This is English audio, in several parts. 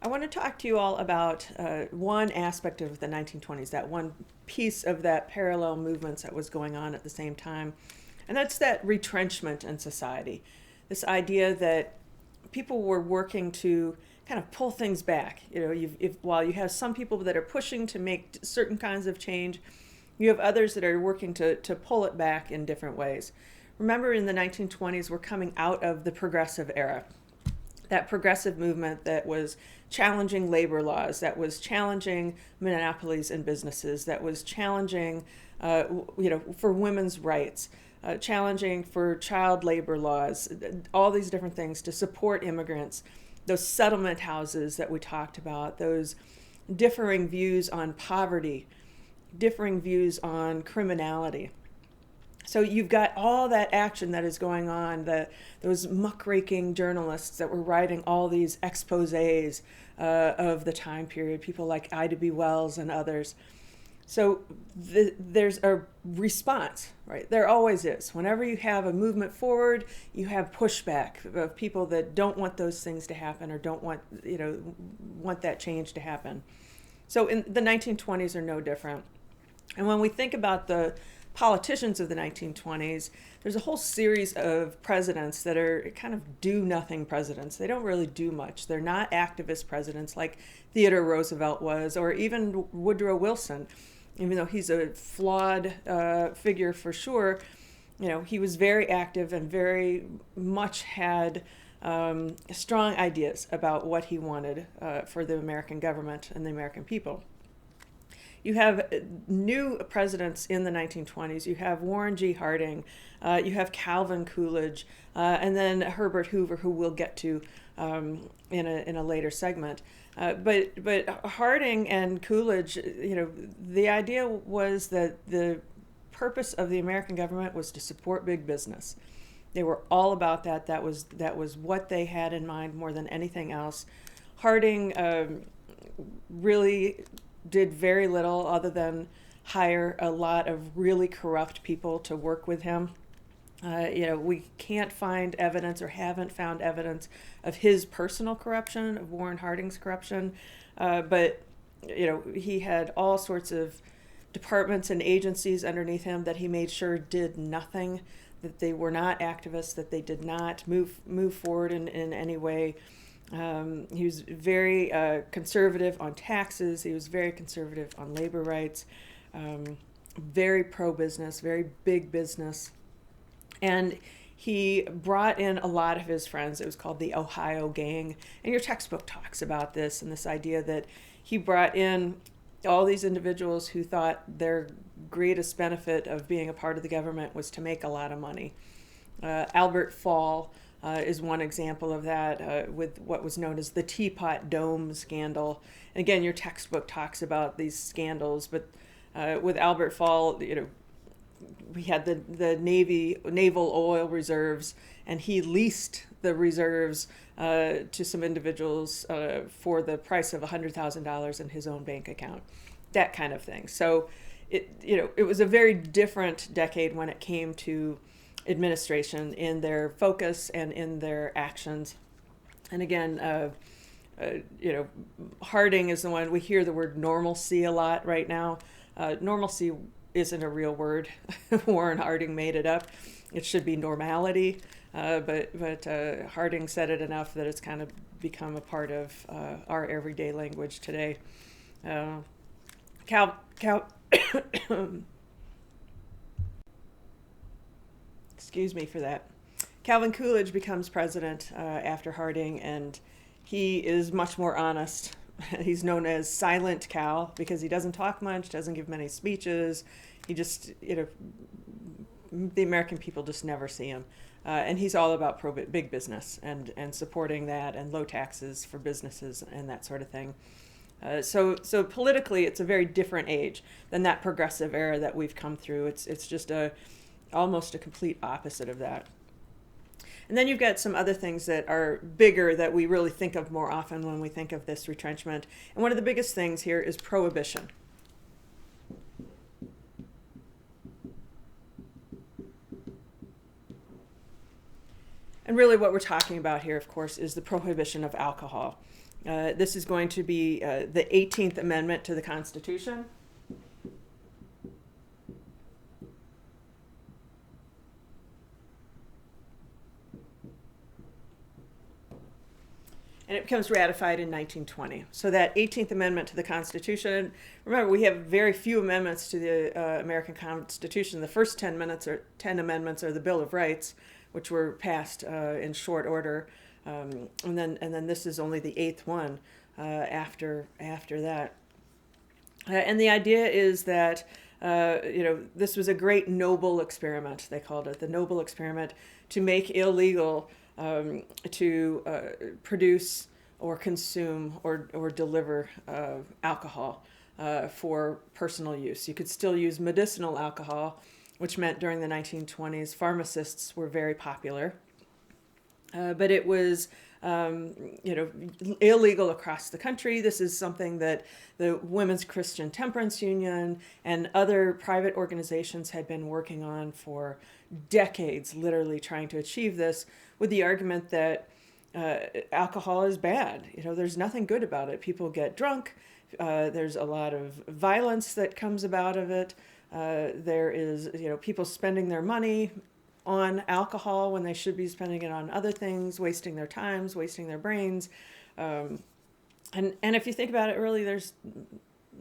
I want to talk to you all about one aspect of the 1920s, that one piece of that parallel movements that was going on at the same time, and that's that retrenchment in society. This idea that people were working to kind of pull things back. While you have some people that are pushing to make certain kinds of change, you have others that are working to pull it back in different ways. Remember, in the 1920s, we're coming out of the progressive era. That progressive movement that was challenging labor laws, that was challenging monopolies and businesses, that was challenging, for women's rights, challenging for child labor laws, all these different things to support immigrants, those settlement houses that we talked about, those differing views on poverty, differing views on criminality. So you've got all that action that is going on, those muckraking journalists that were writing all these exposés of the time period, people like Ida B. Wells and others. So there's a response, right? There always is. Whenever you have a movement forward, you have pushback of people that don't want those things to happen or don't want that change to happen. So in the 1920s are no different. And when we think about the politicians of the 1920s, there's a whole series of presidents that are kind of do-nothing presidents. They don't really do much. They're not activist presidents like Theodore Roosevelt was, or even Woodrow Wilson. Even though he's a flawed figure for sure, he was very active and very much had strong ideas about what he wanted for the American government and the American people. You have new presidents in the 1920s. You have Warren G. Harding, you have Calvin Coolidge, and then Herbert Hoover, who we'll get to in a later segment. But Harding and Coolidge, the idea was that the purpose of the American government was to support big business. They were all about that. That was what they had in mind more than anything else. Harding really did very little other than hire a lot of really corrupt people to work with him. We can't find evidence or haven't found evidence of his personal corruption, of Warren Harding's corruption, but he had all sorts of departments and agencies underneath him that he made sure did nothing, that they were not activists, that they did not move forward in any way. He was very conservative on taxes. He was very conservative on labor rights, very pro-business, very big business. And he brought in a lot of his friends. It was called the Ohio Gang. And your textbook talks about this and this idea that he brought in all these individuals who thought their greatest benefit of being a part of the government was to make a lot of money. Albert Fall is one example of that, with what was known as the Teapot Dome scandal. And again, your textbook talks about these scandals, but with Albert Fall, we had the naval oil reserves, and he leased the reserves to some individuals for the price of $100,000 in his own bank account, that kind of thing. So it was a very different decade when it came to administration in their focus and in their actions. And again, Harding is the one, we hear the word normalcy a lot right now. Normalcy isn't a real word. Warren Harding made it up. It should be normality. But Harding said it enough that it's kind of become a part of our everyday language today. Excuse me for that. Calvin Coolidge becomes president after Harding, and he is much more honest. He's known as Silent Cal because he doesn't talk much, doesn't give many speeches. He just, the American people just never see him. And he's all about big business and supporting that and low taxes for businesses and that sort of thing. So politically, it's a very different age than that progressive era that we've come through. It's just almost a complete opposite of that. And then you've got some other things that are bigger that we really think of more often when we think of this retrenchment. And one of the biggest things here is prohibition. And really what we're talking about here, of course, is the prohibition of alcohol. This is going to be the 18th Amendment to the Constitution. And it becomes ratified in 1920. So that 18th Amendment to the Constitution, remember, we have very few amendments to the American Constitution. The first 10 amendments are the Bill of Rights, which were passed in short order. And then this is only the eighth one after that. And the idea is that this was a great noble experiment. They called it the noble experiment to make illegal to produce or consume or deliver alcohol for personal use. You could still use medicinal alcohol, which meant during the 1920s pharmacists were very popular. But it was, illegal across the country. This is something that the Women's Christian Temperance Union and other private organizations had been working on for decades, literally trying to achieve this with the argument that alcohol is bad. There's nothing good about it. People get drunk. There's a lot of violence that comes about of it. There is, people spending their money on alcohol when they should be spending it on other things, wasting their times, wasting their brains. And if you think about it really, there's,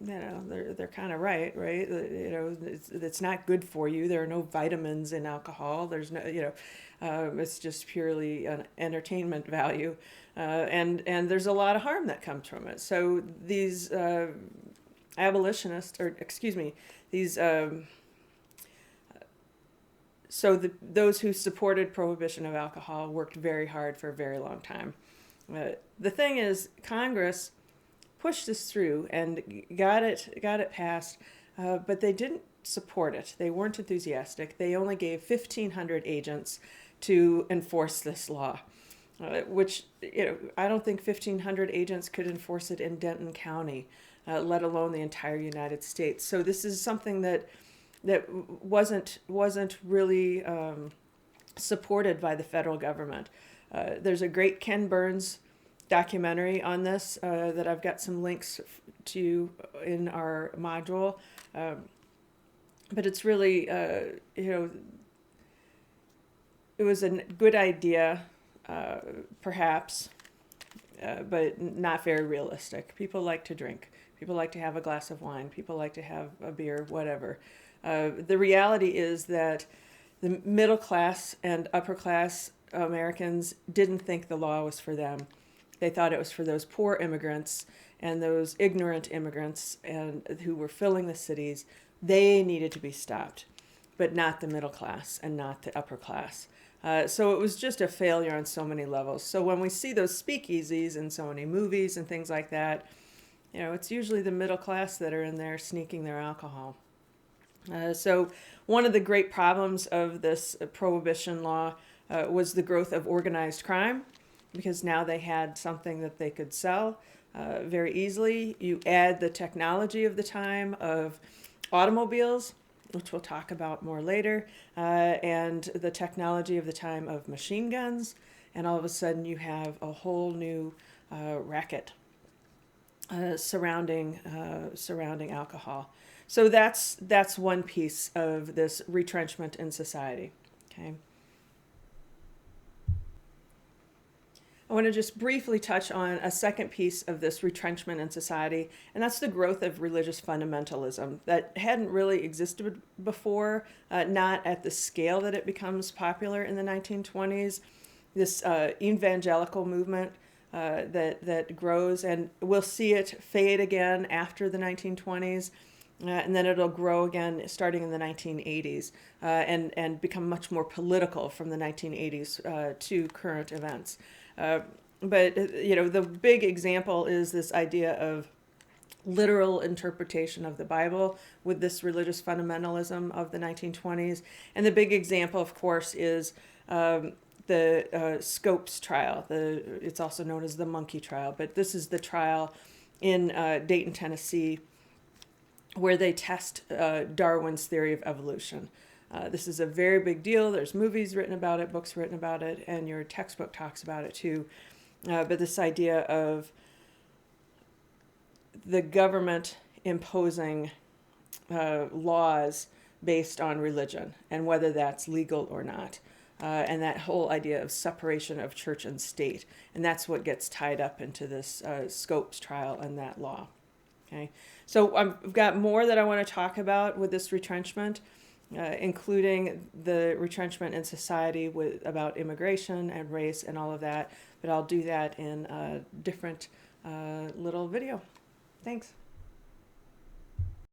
they're kind of right? It's not good for you. There are no vitamins in alcohol. There's no, it's just purely an entertainment value. And there's a lot of harm that comes from it. So these those who supported prohibition of alcohol worked very hard for a very long time. The thing is, Congress pushed this through and got it passed, but they didn't support it. They weren't enthusiastic. They only gave 1,500 agents to enforce this law, which I don't think 1,500 agents could enforce it in Denton County, let alone the entire United States. So this is something that wasn't really supported by the federal government. There's a great Ken Burns documentary on this that I've got some links to in our module. But it's really, it was a good idea, perhaps, but not very realistic. People like to drink. People like to have a glass of wine. People like to have a beer, whatever. The reality is that the middle class and upper class Americans didn't think the law was for them. They thought it was for those poor immigrants and those ignorant immigrants and who were filling the cities. They needed to be stopped, but not the middle class and not the upper class. So it was just a failure on so many levels. So when we see those speakeasies in so many movies and things like that, it's usually the middle class that are in there sneaking their alcohol. So one of the great problems of this prohibition law was the growth of organized crime, because now they had something that they could sell very easily. You add the technology of the time of automobiles, which we'll talk about more later, and the technology of the time of machine guns, and all of a sudden you have a whole new racket surrounding alcohol. So that's one piece of this retrenchment in society. Okay. I want to just briefly touch on a second piece of this retrenchment in society, and that's the growth of religious fundamentalism that hadn't really existed before, not at the scale that it becomes popular in the 1920s. This evangelical movement that grows, and we'll see it fade again after the 1920s. And then it'll grow again starting in the 1980s and become much more political from the 1980s to current events. But the big example is this idea of literal interpretation of the Bible with this religious fundamentalism of the 1920s. And the big example, of course, is the Scopes trial. It's also known as the Monkey trial, but this is the trial in Dayton, Tennessee, where they test Darwin's theory of evolution. This is a very big deal. There's movies written about it, books written about it, and your textbook talks about it too. But this idea of the government imposing laws based on religion and whether that's legal or not. And that whole idea of separation of church and state. And that's what gets tied up into this Scopes trial and that law. Okay, so I've got more that I want to talk about with this retrenchment, including the retrenchment in society about immigration and race and all of that. But I'll do that in a different little video. Thanks.